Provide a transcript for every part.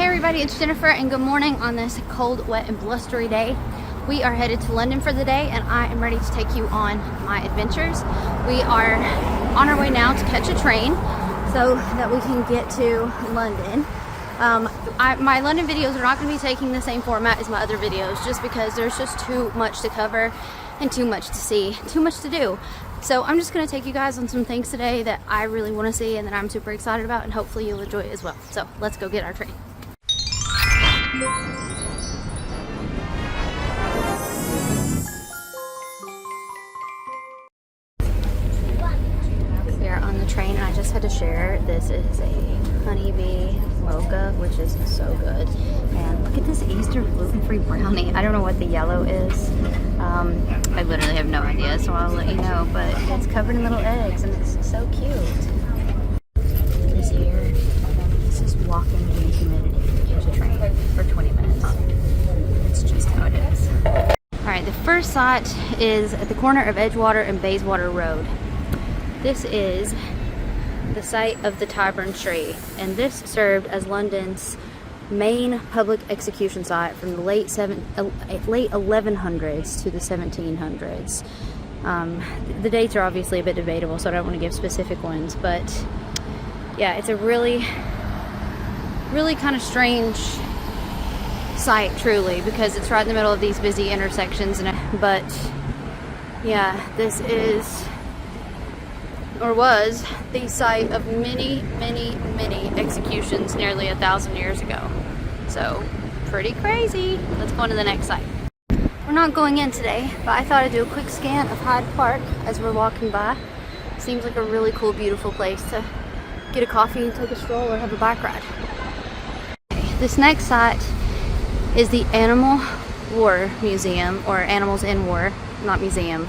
Hey everybody, it's Jennifer and good morning on this cold, wet and blustery day. We are headed to London for the day and I am ready to take you on my adventures. We are on our way now to catch a train so that we can get to London. My London videos are not going to be taking the same format as my other videos just because there's just too much to cover and too much to see, too much to do. So I'm just going to take you guys on some things today that I really want to see and that I'm super excited about, and hopefully you'll enjoy it as well. So let's go get our train. We are on the train and I just had to share. This is a honeybee mocha, which is so good. And look at this Easter gluten-free brownie. I don't know what the yellow is. I literally have no idea, so I'll let you know. But it's covered in little eggs and it's so cute. This here, this is walking in the humidity. There's a train for 20 minutes. It's just how it is. Alright, the first stop is at the corner of Edgewater and Bayswater Road. This is the site of the Tyburn Tree, and this served as London's main public execution site from the late 1100s to the 1700s. The dates are obviously a bit debatable, so I don't want to give specific ones, but yeah, it's a really kind of strange site, truly, because it's right in the middle of these busy intersections. But yeah, this is, or was, the site of many executions nearly 1,000 years ago. So pretty crazy. Let's go on to the next site. We're not going in today, but I thought I'd do a quick scan of Hyde Park as we're walking by. Seems like a really cool, beautiful place to get a coffee and take a stroll or have a bike ride. This next site is the Animal War Museum, or Animals in War, not museum,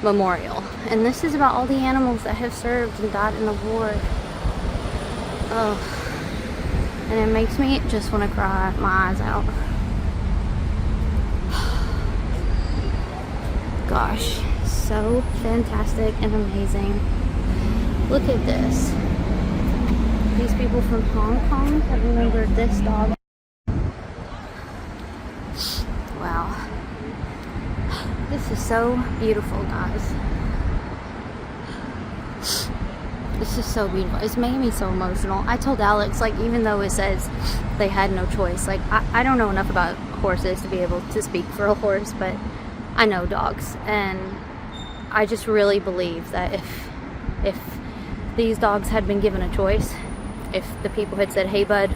memorial. And this is about all the animals that have served and died in the war. Oh, and it makes me just want to cry my eyes out. Gosh, so fantastic and amazing. Look at this. These people from Hong Kong have remembered this dog. Wow. This is so beautiful, guys. This is so beautiful. It's making me so emotional. I told Alex, like, even though it says they had no choice, like, I don't know enough about horses to be able to speak for a horse, but I know dogs, and I just really believe that if these dogs had been given a choice, if the people had said, hey bud,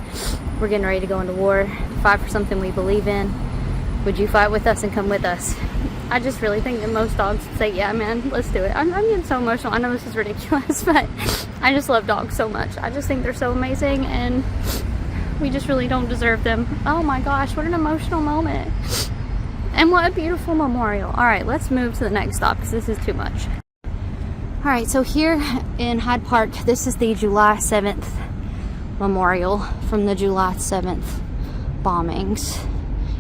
we're getting ready to go into war, fight for something we believe in, would you fight with us and come with us? I just really think that most dogs would say, yeah man, let's do it. I'm getting so emotional. I know this is ridiculous, but I just love dogs so much. I just think they're so amazing, and we just really don't deserve them. Oh my gosh, what an emotional moment. And what a beautiful memorial. Alright, let's move to the next stop because this is too much. Alright, so here in Hyde Park, this is the July 7th memorial from the July 7th bombings.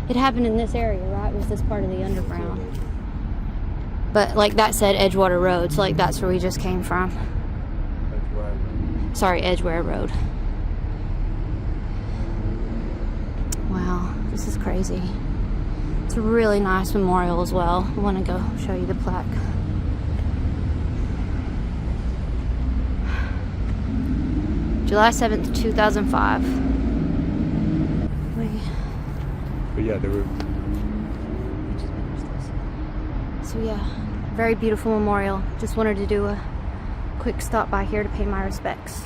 It happened in this area, right? Was this part of the underground? But like that said, Edgewater Road, so like that's where we just came from. Sorry, Edgware Road. Wow, this is crazy. It's a really nice memorial as well. I want to go show you the plaque. July 7th, 2005. But yeah, there were. So yeah, very beautiful memorial. Just wanted to do a quick stop by here to pay my respects.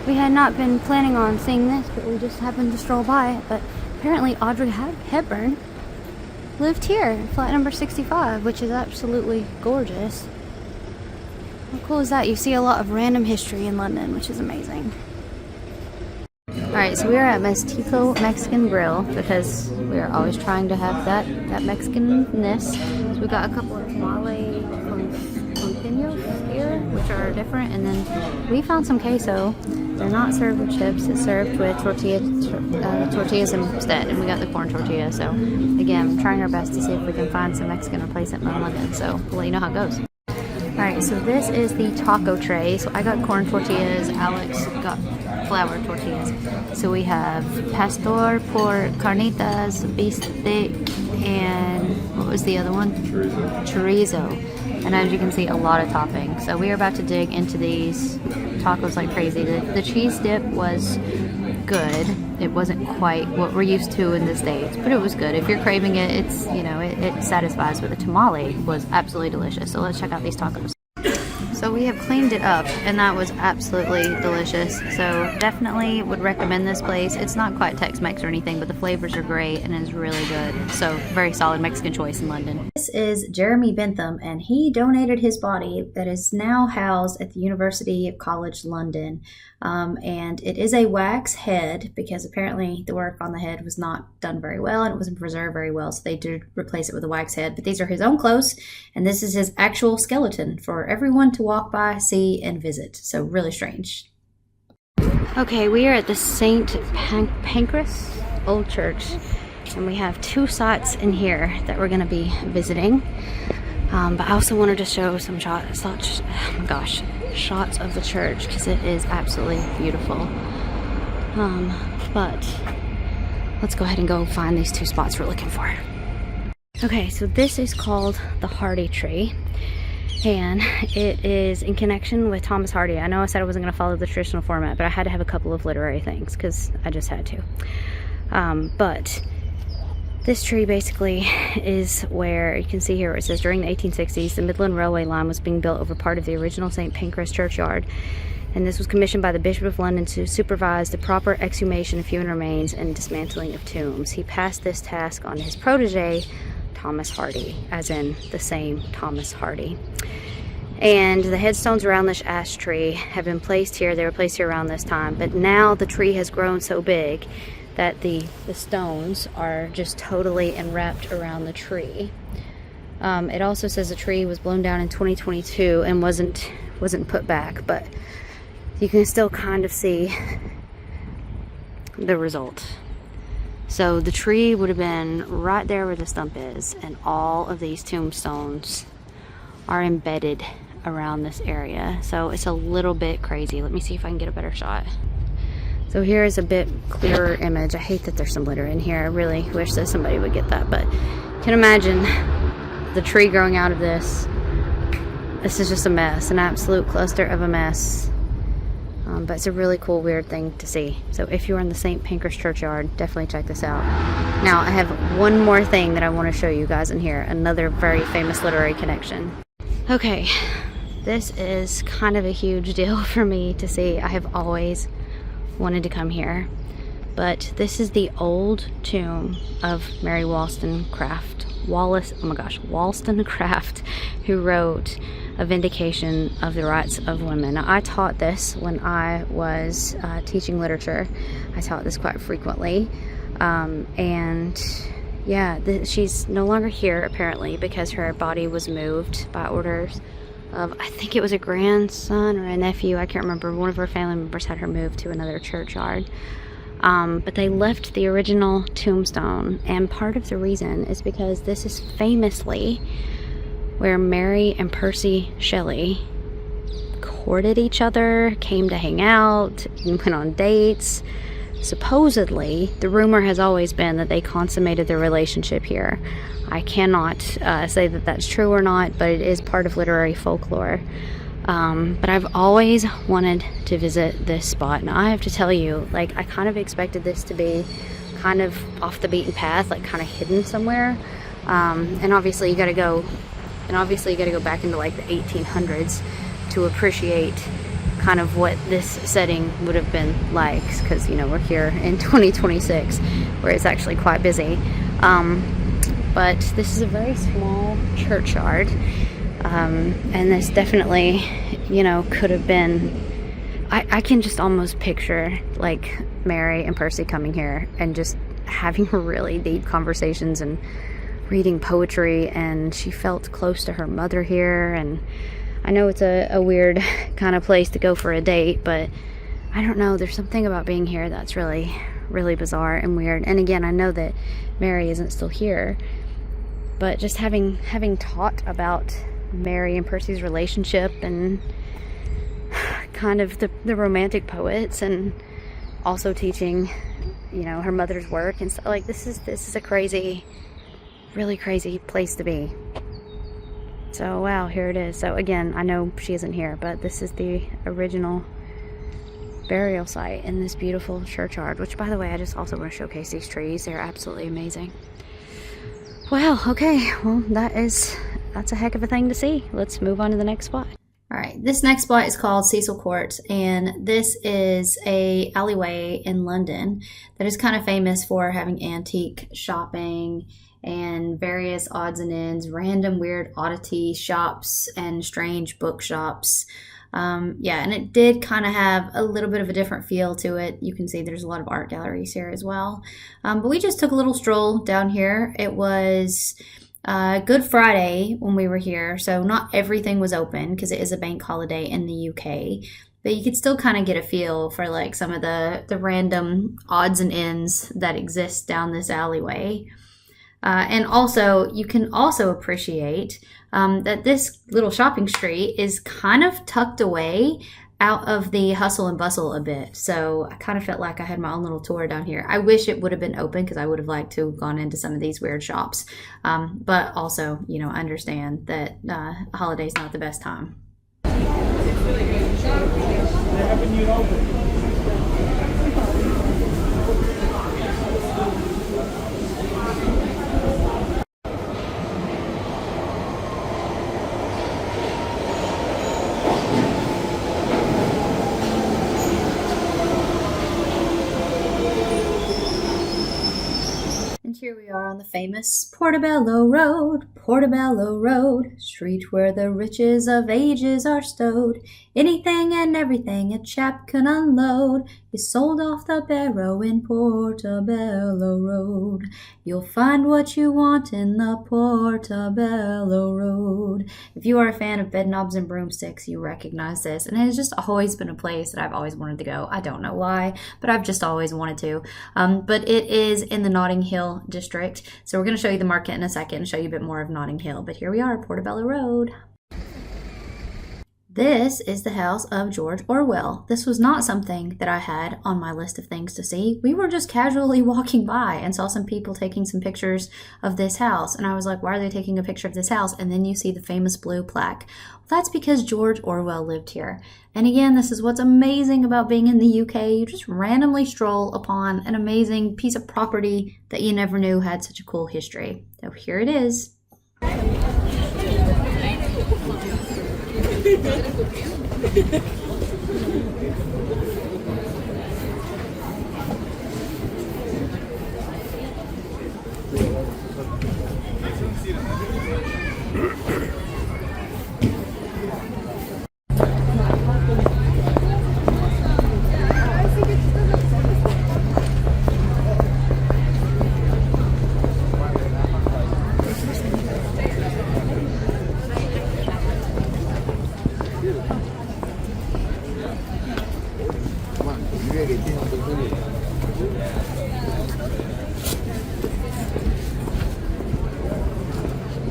We had not been planning on seeing this, but we just happened to stroll by it. But apparently Audrey Hepburn lived here, flat number 65, which is absolutely gorgeous. How cool is that? You see a lot of random history in London, which is amazing. Alright, so we are at Mestizo Mexican Grill because we are always trying to have that Mexican-ness. So we got a couple of mole conteños here, which are different, and then we found some queso. They're not served with chips, it's served with tortillas instead, and we got the corn tortilla. So again, trying our best to see if we can find some Mexican replacement in London, so we'll let you know how it goes. Alright, so this is the taco tray. So I got corn tortillas, Alex got flour tortillas. So we have pastor, pork, carnitas, bistec, and what was the other one? Chorizo. And as you can see, a lot of toppings. So we are about to dig into these tacos like crazy. The cheese dip was good. It wasn't quite what we're used to in the States, but it was good. If you're craving it, it's, you know, it satisfies. But the tamale was absolutely delicious. So let's check out these tacos. So we have cleaned it up, and that was absolutely delicious. So definitely would recommend this place. It's not quite Tex-Mex or anything, but the flavors are great and it's really good. So very solid Mexican choice in London. This is Jeremy Bentham, and he donated his body that is now housed at the University College London. And it is a wax head because apparently the work on the head was not done very well and it wasn't preserved very well, so they did replace it with a wax head. But these are his own clothes, and this is his actual skeleton for everyone to walk by, see, and visit. So really strange. Okay, we are at the St. Pancras Old Church, and we have two sites in here that we're going to be visiting. But I also wanted to show some shots of the church because it is absolutely beautiful. But let's go ahead and go find these two spots we're looking for. Okay, so this is called the Hardy Tree, and it is in connection with Thomas Hardy. I know I said I wasn't going to follow the traditional format, but I had to have a couple of literary things because I just had to. But this tree basically is where, you can see here where it says, during the 1860s, the Midland Railway line was being built over part of the original St. Pancras churchyard. And this was commissioned by the Bishop of London to supervise the proper exhumation of human remains and dismantling of tombs. He passed this task on his protege, Thomas Hardy, as in the same Thomas Hardy. And the headstones around this ash tree have been placed here. They were placed here around this time, but now the tree has grown so big that the stones are just totally enwrapped around the tree. It also says the tree was blown down in 2022 and wasn't put back, but you can still kind of see the result. So the tree would have been right there where the stump is, and all of these tombstones are embedded around this area. So it's a little bit crazy. Let me see if I can get a better shot. So here is a bit clearer image. I hate that there's some litter in here. I really wish that somebody would get that, but you can imagine the tree growing out of this. This is just a mess, an absolute cluster of a mess. But it's a really cool, weird thing to see. So if you're in the St. Pancras churchyard, definitely check this out. Now, I have one more thing that I want to show you guys in here. Another very famous literary connection. Okay, this is kind of a huge deal for me to see. I have always wanted to come here, but this is the old tomb of Mary Wollstonecraft, Wollstonecraft, who wrote A Vindication of the Rights of Women. Now, I taught this when I was teaching literature. I taught this quite frequently, and yeah, she's no longer here apparently because her body was moved by orders of, I think it was a grandson or a nephew, I can't remember. One of her family members had her moved to another churchyard. But they left the original tombstone, and part of the reason is because this is famously where Mary and Percy Shelley courted each other, came to hang out, and went on dates. Supposedly, the rumor has always been that they consummated their relationship here. I cannot say that that's true or not, but it is part of literary folklore. But I've always wanted to visit this spot, and I have to tell you, like, I kind of expected this to be kind of off the beaten path, like kind of hidden somewhere. And obviously you got to go back into like the 1800s to appreciate kind of what this setting would have been like, because, you know, we're here in 2026 where it's actually quite busy. But this is a very small churchyard, and this definitely, you know, could have been, I can just almost picture like Mary and Percy coming here and just having really deep conversations and reading poetry, and she felt close to her mother here. And I know it's a weird kind of place to go for a date, but I don't know, there's something about being here that's really, really bizarre and weird. And again, I know that Mary isn't still here, but just having taught about Mary and Percy's relationship and kind of the romantic poets, and also teaching, you know, her mother's work and stuff. Like, this is a crazy, really crazy place to be. So wow, here it is. So again, I know she isn't here, but this is the original burial site in this beautiful churchyard, which, by the way, I just also want to showcase these trees. They're absolutely amazing. Wow, okay, well, that's a heck of a thing to see. Let's move on to the next spot. All right, this next spot is called Cecil Court, and this is a alleyway in London that is kind of famous for having antique shopping and various odds and ends, random weird oddity shops and strange bookshops. Yeah, and it did kind of have a little bit of a different feel to it. You can see there's a lot of art galleries here as well. But we just took a little stroll down here. It was Good Friday when we were here, so not everything was open because it is a bank holiday in the UK. But you could still kind of get a feel for like some of the random odds and ends that exist down this alleyway. And also, you can also appreciate that this little shopping street is kind of tucked away out of the hustle and bustle a bit. So I kind of felt like I had my own little tour down here. I wish it would have been open because I would have liked to have gone into some of these weird shops. But also, you know, understand that holiday's not the best time. Here we are on the famous Portobello Road, street where the riches of ages are stowed. Anything and everything a chap can unload is sold off the barrow in Portobello Road. You'll find what you want in the Portobello Road. If you are a fan of Bedknobs and Broomsticks, you recognize this, and it has just always been a place that I've always wanted to go. I don't know why, but I've just always wanted to. But it is in the Notting Hill district, so we're going to show you the market in a second and show you a bit more of Notting Hill. But here we are, Portobello Road. This is the house of George Orwell. This was not something that I had on my list of things to see. We were just casually walking by and saw some people taking some pictures of this house. And I was like, why are they taking a picture of this house? And then you see the famous blue plaque. Well, that's because George Orwell lived here. And again, this is what's amazing about being in the UK. You just randomly stroll upon an amazing piece of property that you never knew had such a cool history. So here it is.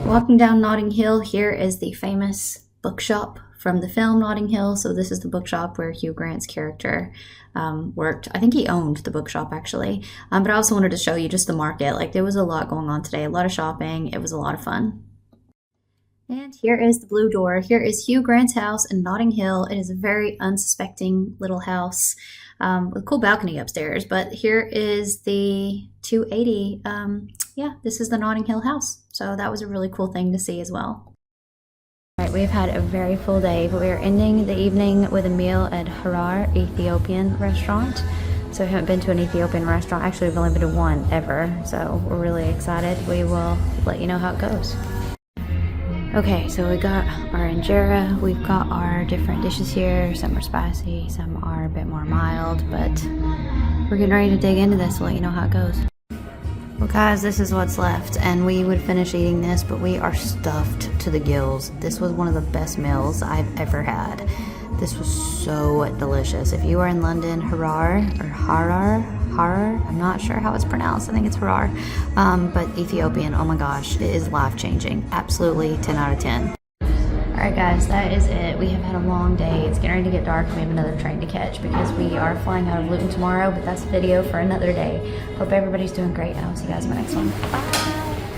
Walking down Notting Hill, here is the famous bookshop from the film Notting Hill. So this is the bookshop where Hugh Grant's character worked. I think he owned the bookshop actually. But I also wanted to show you just the market. Like, there was a lot going on today, a lot of shopping. It was a lot of fun. And here is the Blue Door. Here is Hugh Grant's house in Notting Hill. It is a very unsuspecting little house with a cool balcony upstairs. But here is the 280. Yeah, this is the Notting Hill house. So that was a really cool thing to see as well. All right, we've had a very full day, but we are ending the evening with a meal at Harar Ethiopian restaurant. So we haven't been to an Ethiopian restaurant. Actually, we've only been to one ever. So we're really excited. We will let you know how it goes. Okay, so we got our injera. We've got our different dishes here. Some are spicy, some are a bit more mild, but we're getting ready to dig into this. We'll let you know how it goes. Well guys, this is what's left, and we would finish eating this, but we are stuffed to the gills. This was one of the best meals I've ever had. This was so delicious. If you are in London, Harar, I'm not sure how it's pronounced. I think it's Harar, but Ethiopian, oh my gosh, it is life-changing. Absolutely 10 out of 10. Alright guys, that is it. We have had a long day. It's getting ready to get dark. We have another train to catch because we are flying out of Luton tomorrow, but that's a video for another day. Hope everybody's doing great, and I'll see you guys in my next one. Bye!